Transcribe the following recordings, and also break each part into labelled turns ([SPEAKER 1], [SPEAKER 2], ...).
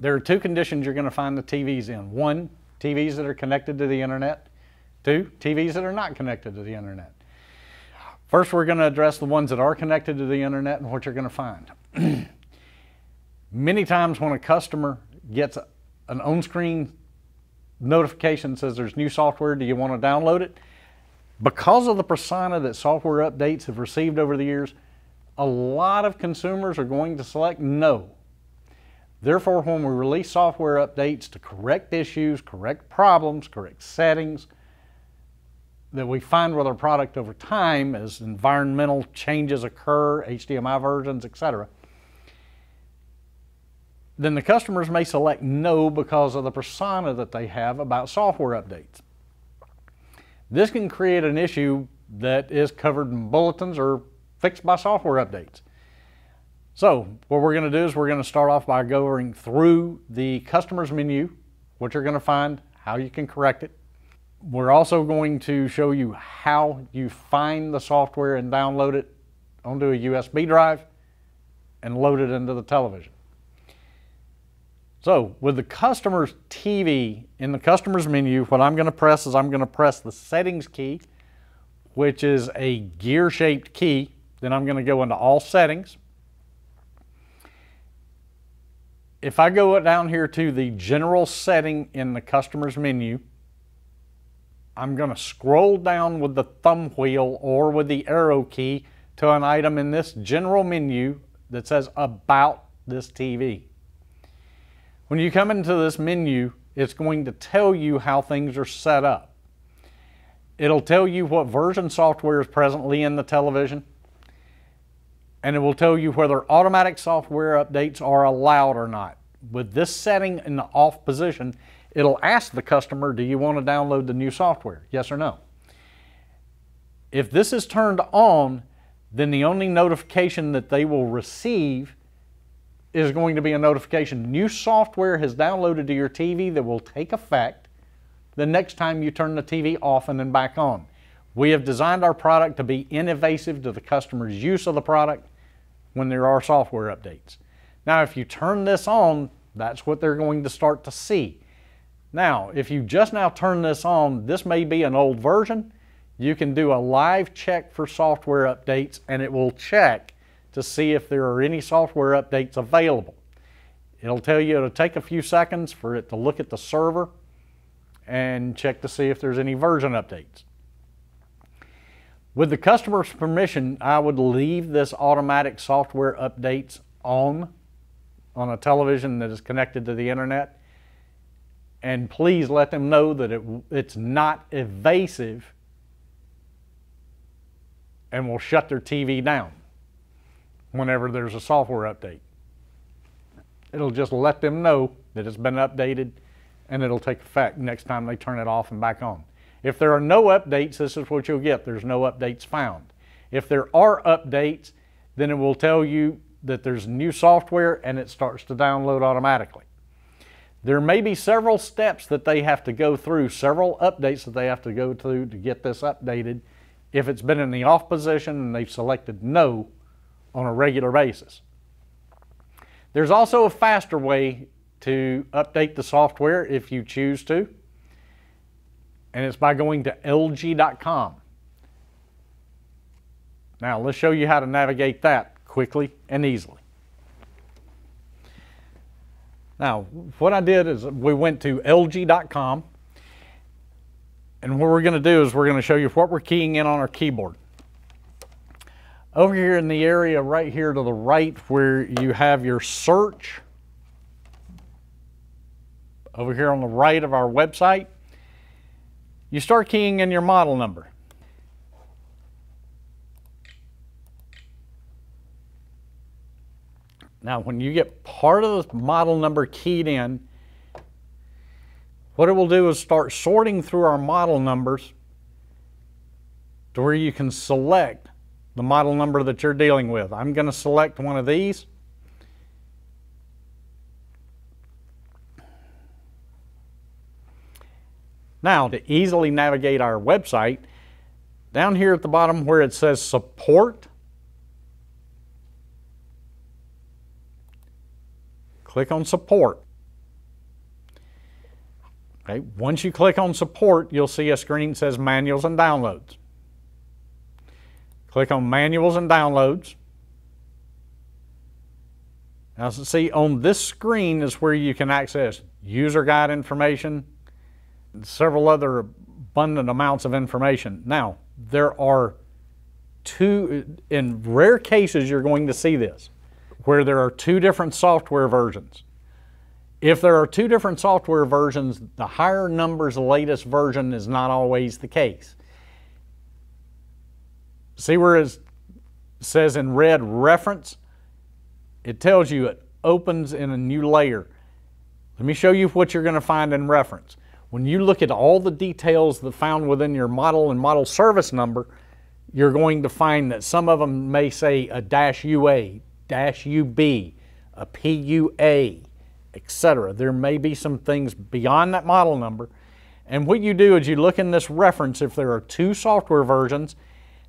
[SPEAKER 1] There are two conditions you're going to find the TVs in. One, TVs that are connected to the internet. Two, TVs that are not connected to the internet. First, we're going to address the ones that are connected to the internet and what you're going to find. Many times when a customer gets an on-screen notification that says there's new software, do you want to download it? Because of the persona that software updates have received over the years, a lot of consumers are going to select no. Therefore, when we release software updates to correct issues, correct problems, correct settings that we find with our product over time as environmental changes occur, HDMI versions, etc., then the customers may select no because of the persona that they have about software updates. This can create an issue that is covered in bulletins or fixed by software updates. So what we're going to do is we're going to start off by going through the customer's menu, what you're going to find, how you can correct it. We're also going to show you how you find the software and download it onto a USB drive and load it into the television. So with the customer's TV in the customer's menu, what I'm going to press is I'm going to press the settings key, which is a gear-shaped key. Then I'm going to go into all settings. If I go down here to the general setting in the customer's menu, I'm going to scroll down with the thumb wheel or with the arrow key to an item in this general menu that says about this TV. When you come into this menu, it's going to tell you how things are set up. It'll tell you what version software is presently in the television, and it will tell you whether automatic software updates are allowed or not. With this setting in the off position, it'll ask the customer, do you want to download the new software? Yes or no. If this is turned on, then the only notification that they will receive is going to be a notification. New software has downloaded to your TV that will take effect the next time you turn the TV off and then back on. We have designed our product to be invasive to the customer's use of the product when there are software updates. Now, if you turn this on, that's what they're going to start to see. Now, if you just now turn this on, this may be an old version. You can do a live check for software updates and it will check to see if there are any software updates available. It'll tell you it'll take a few seconds for it to look at the server and check to see if there's any version updates. With the customer's permission, I would leave this automatic software updates on a television that is connected to the internet. And please let them know that it's not evasive and will shut their TV down whenever there's a software update. It'll just let them know that it's been updated and it'll take effect next time they turn it off and back on. If there are no updates, this is what you'll get. There's no updates found. If there are updates, then it will tell you that there's new software and it starts to download automatically. There may be several steps that they have to go through, several updates that they have to go through to get this updated if it's been in the off position and they've selected no on a regular basis. There's also a faster way to update the software if you choose to, and it's by going to LG.com. Now let's show you how to navigate that quickly and easily. Now what I did is we went to LG.com, and what we're going to do is we're going to show you what we're keying in on our keyboard. Over here in the area right here to the right where you have your search, over here on the right of our website, you start keying in your model number. Now when you get part of the model number keyed in, what it will do is start sorting through our model numbers to where you can select the model number that you're dealing with. I'm going to select one of these. Now, to easily navigate our website, down here at the bottom where it says support, click on support. Okay, once you click on support, you'll see a screen that says manuals and downloads. Click on manuals and downloads. Now see, on this screen is where you can access user guide information, and several other abundant amounts of information. Now, there are in rare cases you're going to see this, where there are two different software versions. If there are two different software versions, the higher numbers, the latest version is not always the case. See where it says in red reference? It tells you it opens in a new layer. Let me show you what you're going to find in reference. When you look at all the details that found within your model and model service number, you're going to find that some of them may say a -UA, -UB, a PUA, etc. There may be some things beyond that model number. And what you do is you look in this reference if there are two software versions,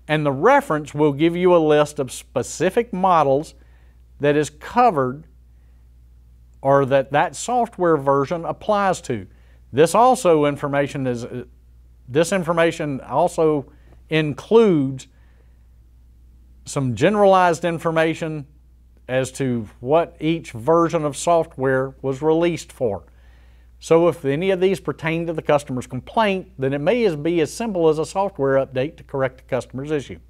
[SPEAKER 1] and the reference will give you a list of specific models that is covered or that software version applies to. This information also includes some generalized information as to what each version of software was released for. So if any of these pertain to the customer's complaint, then it may be as simple as a software update to correct the customer's issue.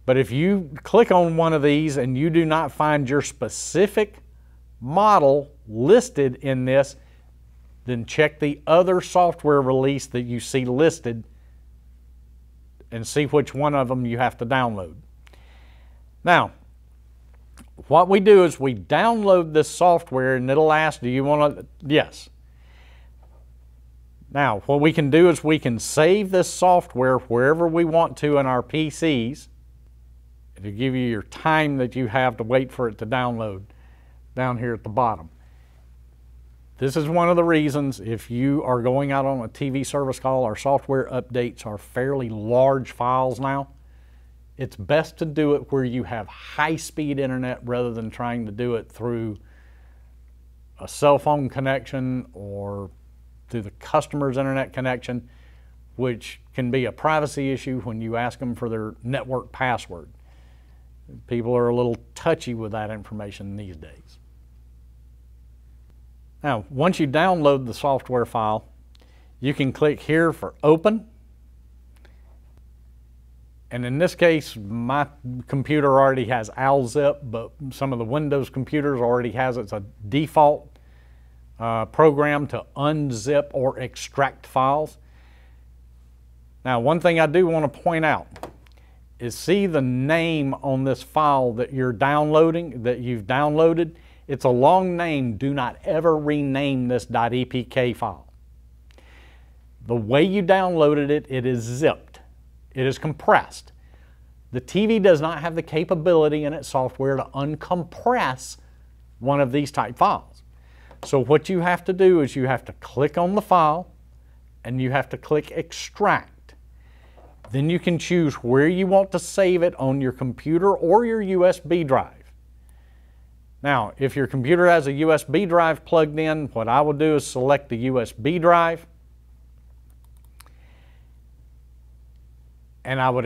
[SPEAKER 1] But if you click on one of these and you do not find your specific model listed in this, then check the other software release that you see listed and see which one of them you have to download. Now, what we do is we download this software and it'll ask, do you want to? Yes. Now, what we can do is we can save this software wherever we want to in our PCs. It'll give you your time that you have to wait for it to download down here at the bottom. This is one of the reasons if you are going out on a TV service call, our software updates are fairly large files now. It's best to do it where you have high-speed internet rather than trying to do it through a cell phone connection or through the customer's internet connection, which can be a privacy issue when you ask them for their network password. People are a little touchy with that information these days. Now, once you download the software file, you can click here for Open. And in this case, my computer already has ALZIP, but some of the Windows computers already has it's a default program to unzip or extract files. Now, one thing I do want to point out is see the name on this file that you're downloading, that you've downloaded. It's a long name. Do not ever rename this .epk file. The way you downloaded it, it is zipped. It is compressed. The TV does not have the capability in its software to uncompress one of these type files. So what you have to do is you have to click on the file and you have to click Extract. Then you can choose where you want to save it on your computer or your USB drive. Now, if your computer has a USB drive plugged in, what I will do is select the USB drive, and I would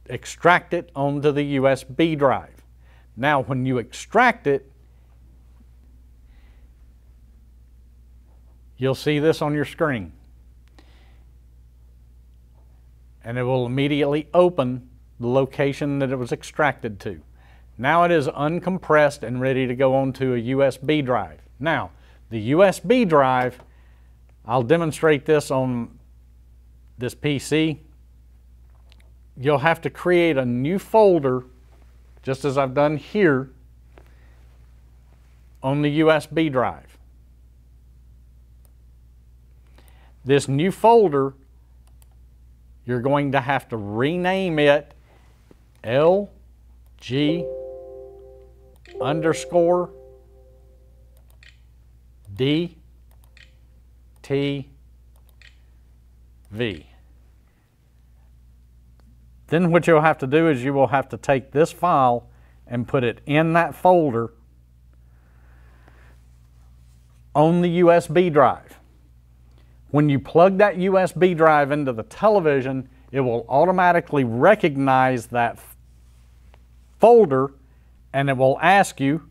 [SPEAKER 1] extract it onto the USB drive. Now, when you extract it, you'll see this on your screen. And it will immediately open the location that it was extracted to. Now it is uncompressed and ready to go onto a USB drive. Now, the USB drive, I'll demonstrate this on this PC. You'll have to create a new folder, just as I've done here, on the USB drive. This new folder, you're going to have to rename it LG_DTV. Then what you'll have to do is you will have to take this file and put it in that folder on the USB drive. When you plug that USB drive into the television, it will automatically recognize that folder, and it will ask you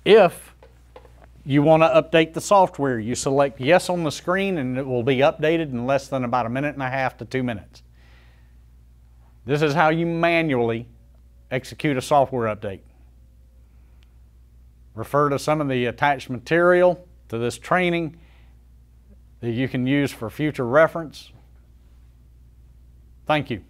[SPEAKER 1] if you want to update the software. You select yes on the screen and it will be updated in less than about 1.5 to 2 minutes. This is how you manually execute a software update. Refer to some of the attached material to this training that you can use for future reference. Thank you.